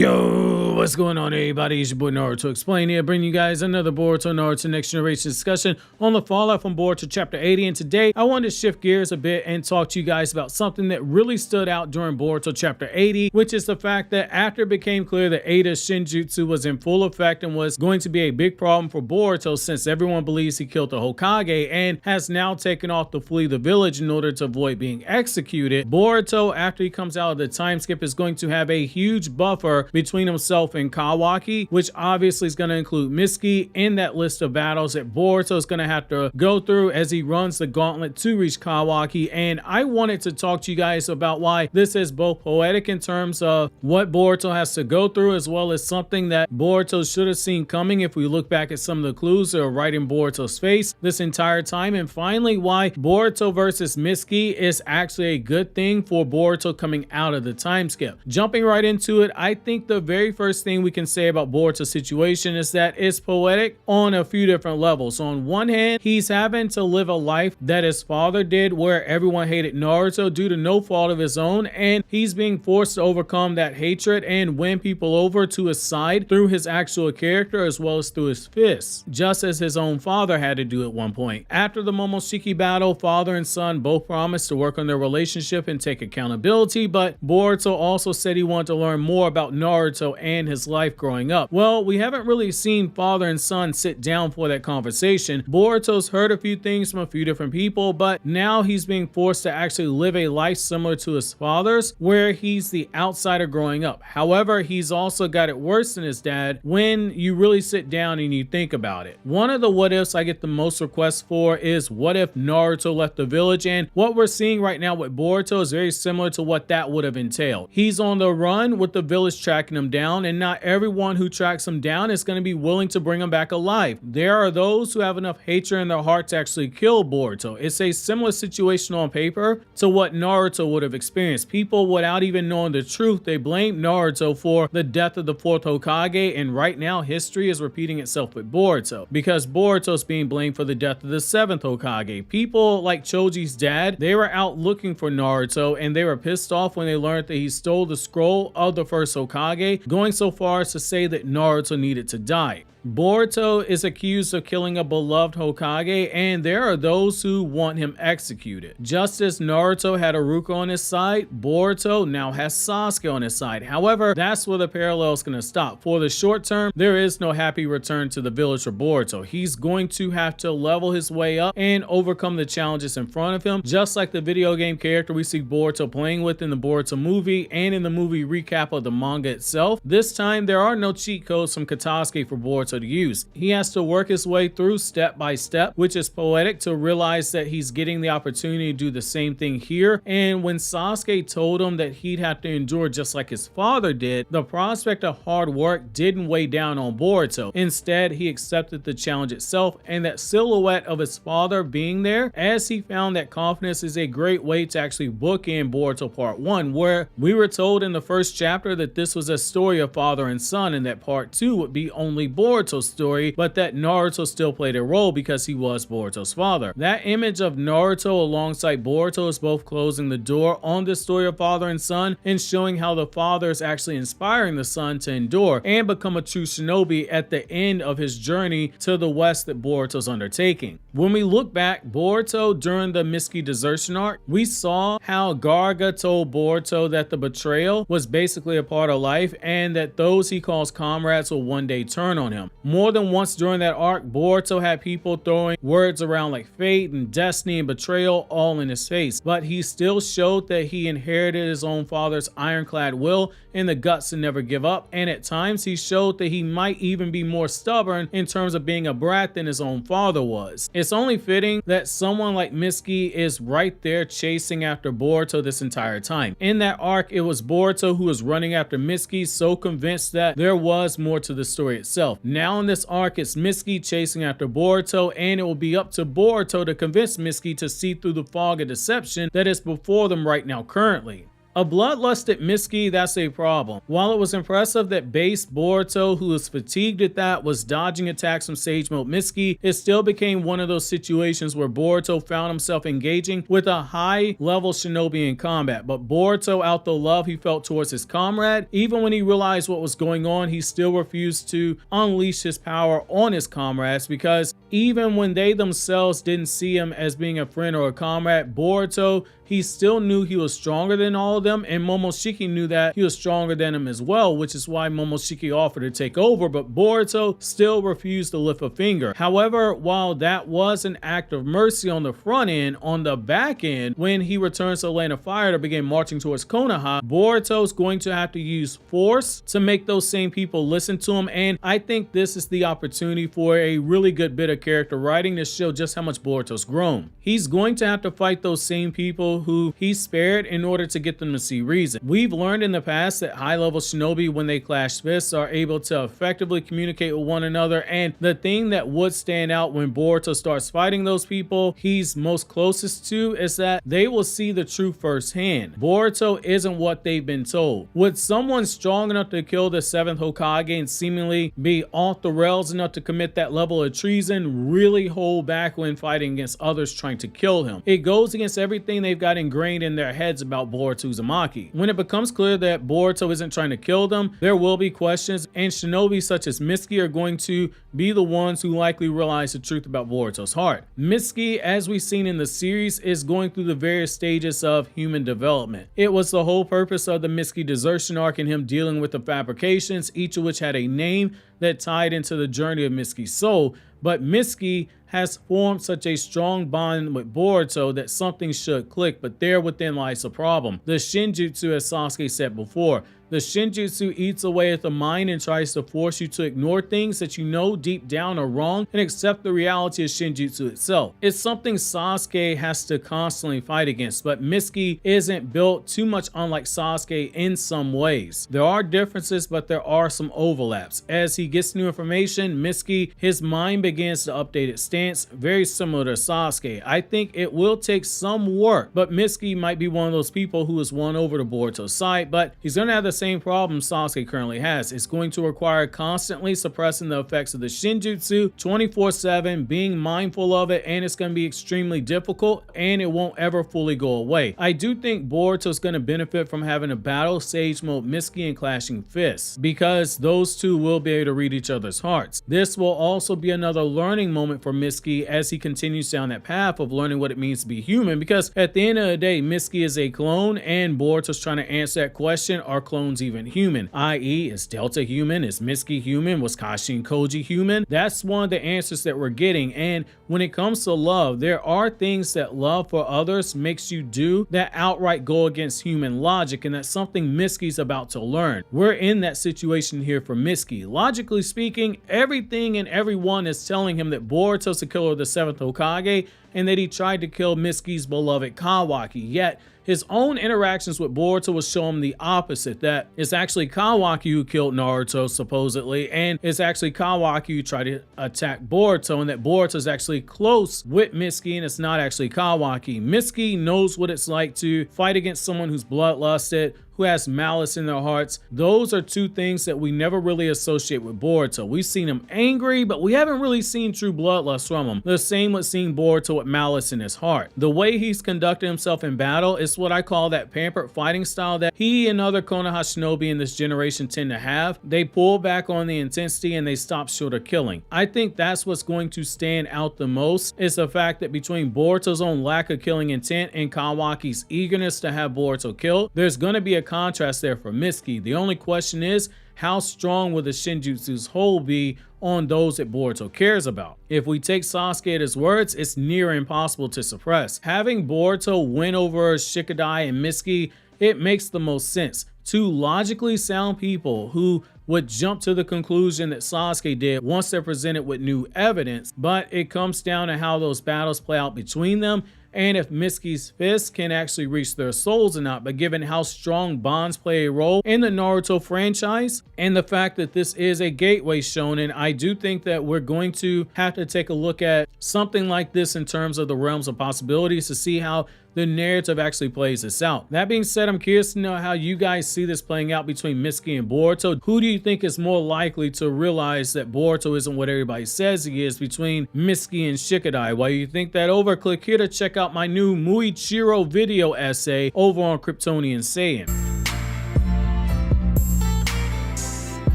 Yo, what's going on, everybody? It's your boy Naruto Explain here, bringing you guys another Boruto Naruto Next Generation discussion on the fallout from Boruto Chapter 80. And today, I wanted to shift gears a bit and talk to you guys about something that really stood out during Boruto Chapter 80, which is the fact that after it became clear that Ada's Shinjutsu was in full effect and was going to be a big problem for Boruto since everyone believes he killed the Hokage and has now taken off to flee the village in order to avoid being executed, Boruto, after he comes out of the time skip, is going to have a huge buffer between himself and Kawaki, which obviously is going to include Mitsuki in that list of battles that Boruto is going to have to go through as he runs the gauntlet to reach Kawaki. And I wanted to talk to you guys about why this is both poetic in terms of what Boruto has to go through, as well as something that Boruto should have seen coming if we look back at some of the clues that are right in Boruto's face this entire time. And finally, why Boruto versus Mitsuki is actually a good thing for Boruto coming out of the time skip. Jumping right into it, I think the very first thing we can say about Boruto's situation is that it's poetic on a few different levels. On one hand, he's having to live a life that his father did, where everyone hated Naruto due to no fault of his own, and he's being forced to overcome that hatred and win people over to his side through his actual character as well as through his fists, just as his own father had to do at one point. After the Momoshiki battle, father and son both promised to work on their relationship and take accountability, but Boruto also said he wanted to learn more about Naruto and his life growing up. Well, we haven't really seen father and son sit down for that conversation. Boruto's heard a few things from a few different people, but now he's being forced to actually live a life similar to his father's, where he's the outsider growing up. However, he's also got it worse than his dad when you really sit down and you think about it. One of the what ifs I get the most requests for is what if Naruto left the village, and what we're seeing right now with Boruto is very similar to what that would have entailed. He's on the run with the village tracking him down, and not everyone who tracks him down is going to be willing to bring him back alive. There are those who have enough hatred in their heart to actually kill Boruto. It's a similar situation on paper to what Naruto would have experienced. People, without even knowing the truth, they blame Naruto for the death of the 4th Hokage, and right now history is repeating itself with Boruto, because Boruto's being blamed for the death of the 7th Hokage. People like Choji's dad, they were out looking for Naruto, and they were pissed off when they learned that he stole the scroll of the 1st Hokage, going so far as to say that Naruto needed to die. Boruto is accused of killing a beloved Hokage, and there are those who want him executed. Just as Naruto had Iruka on his side, Boruto now has Sasuke on his side. However, that's where the parallel is going to stop. For the short term, there is no happy return to the village for Boruto. He's going to have to level his way up and overcome the challenges in front of him, just like the video game character we see Boruto playing with in the Boruto movie and in the movie recap of the manga itself. This time, there are no cheat codes from Katasuke for Boruto to use. He has to work his way through step by step, which is poetic to realize that he's getting the opportunity to do the same thing here. And when Sasuke told him that he'd have to endure just like his father did, the prospect of hard work didn't weigh down on Boruto. Instead, he accepted the challenge itself and that silhouette of his father being there, as he found that confidence is a great way to actually bookend Boruto Part 1, where we were told in the first chapter that this was a story of father and son, and that Part 2 would be only Boruto's story, but that Naruto still played a role because he was Boruto's father. That image of Naruto alongside Boruto is both closing the door on this story of father and son and showing how the father is actually inspiring the son to endure and become a true shinobi at the end of his journey to the west that Boruto's undertaking. When we look back, Boruto during the Mitsuki desertion arc, we saw how Garga told Boruto that the betrayal was basically a part of life and that those he calls comrades will one day turn on him. More than once during that arc, Boruto had people throwing words around like fate and destiny and betrayal all in his face, but he still showed that he inherited his own father's ironclad will and the guts to never give up, and at times he showed that he might even be more stubborn in terms of being a brat than his own father was. It's only fitting that someone like Mitsuki is right there chasing after Boruto this entire time. In that arc, it was Boruto who was running after Mitsuki, so convinced that there was more to the story itself. Now in this arc, it's Mitsuki chasing after Boruto, and it will be up to Boruto to convince Mitsuki to see through the fog of deception that is before them right now currently. A bloodlusted Mitsuki, that's a problem. While it was impressive that base Boruto, who was fatigued at that, was dodging attacks from Sage Mode Mitsuki, it still became one of those situations where Boruto found himself engaging with a high-level shinobi in combat. But Boruto, out the love he felt towards his comrade, even when he realized what was going on, he still refused to unleash his power on his comrades, because even when they themselves didn't see him as being a friend or a comrade, Boruto, he still knew he was stronger than all of them, and Momoshiki knew that he was stronger than him as well, which is why Momoshiki offered to take over, but Boruto still refused to lift a finger. However, while that was an act of mercy on the front end, on the back end, when he returns to the Land of Fire to begin marching towards Konoha, Boruto's going to have to use force to make those same people listen to him, and I think this is the opportunity for a really good bit of character writing to show just how much Boruto's grown. He's going to have to fight those same people who he spared in order to get them to see reason. We've learned in the past that high-level shinobi, when they clash fists, are able to effectively communicate with one another, and the thing that would stand out when Boruto starts fighting those people he's most closest to is that they will see the truth firsthand. Boruto isn't what they've been told. Would someone strong enough to kill the 7th Hokage and seemingly be off the rails enough to commit that level of treason really hold back when fighting against others trying to kill him? It goes against everything they've got ingrained in their heads about Boruto Uzumaki. When it becomes clear that Boruto isn't trying to kill them, there will be questions, and shinobi such as Mitsuki are going to be the ones who likely realize the truth about Boruto's heart. Mitsuki, as we've seen in the series, is going through the various stages of human development. It was the whole purpose of the Mitsuki desertion arc and him dealing with the fabrications, each of which had a name that tied into the journey of Mitsuki's soul, but Mitsuki has formed such a strong bond with Boruto that something should click, but there within lies a problem. The Shinjutsu, as Sasuke said before, the Shinjutsu eats away at the mind and tries to force you to ignore things that you know deep down are wrong and accept the reality of Shinjutsu itself. It's something Sasuke has to constantly fight against, but Mitsuki isn't built too much unlike Sasuke in some ways. There are differences, but there are some overlaps. As he gets new information, Mitsuki, his mind begins to update its stance, very similar to Sasuke. I think it will take some work, but Mitsuki might be one of those people who has won over to Boruto's side, but he's going to have the same problem Sasuke currently has. It's going to require constantly suppressing the effects of the Shinjutsu 24/7, being mindful of it, and it's going to be extremely difficult, and it won't ever fully go away. I do think Boruto's going to benefit from having a battle Sage Mode Mitsuki and clashing fists, because those two will be able to read each other's hearts. This will also be another learning moment for Mitsuki as he continues down that path of learning what it means to be human, because at the end of the day, Mitsuki is a clone, and Boruto's trying to answer that question: are clones even human? I.e., is Delta human? Is Mitsuki human? Was Kashi and Koji human? That's one of the answers that we're getting. And when it comes to love, there are things that love for others makes you do that outright go against human logic, and that's something Mitsuki's about to learn. We're in that situation here for Mitsuki. Logically speaking, everything and everyone is telling him that Boruto's the killer of the 7th Hokage and that he tried to kill Mitsuki's beloved Kawaki, yet his own interactions with Boruto will show him the opposite, that it's actually Kawaki who killed Naruto supposedly, and it's actually Kawaki who tried to attack Boruto, and that Boruto's actually close with Mitsuki and it's not actually Kawaki. Mitsuki knows what it's like to fight against someone who's bloodlusted, who has malice in their hearts. Those are two things that we never really associate with Boruto. We've seen him angry, but we haven't really seen true bloodlust from him. The same with seeing Boruto with malice in his heart. The way he's conducted himself in battle is what I call that pampered fighting style that he and other Konoha shinobi in this generation tend to have. They pull back on the intensity and they stop short of killing. I think that's what's going to stand out the most, is the fact that between Boruto's own lack of killing intent and Kawaki's eagerness to have Boruto killed, there's going to be a contrast there for Mitsuki. The only question is, how strong will the Shinjutsu's hold be on those that Boruto cares about? If we take Sasuke at his words, it's near impossible to suppress. Having Boruto win over Shikadai and Mitsuki, it makes the most sense. Two logically sound people who would jump to the conclusion that Sasuke did once they're presented with new evidence, but it comes down to how those battles play out between them, and if Mitsuki's fists can actually reach their souls or not. But given how strong bonds play a role in the Naruto franchise and the fact that this is a gateway shonen, I do think that we're going to have to take a look at something like this in terms of the realms of possibilities to see how the narrative actually plays this out. That being said, I'm curious to know how you guys see this playing out between Mitsuki and Boruto. Who do you think is more likely to realize that Boruto isn't what everybody says he is between Mitsuki and Shikadai? While you think that over, click here to check out my new Muichiro video essay over on KRYPTONIAN SAIYAN.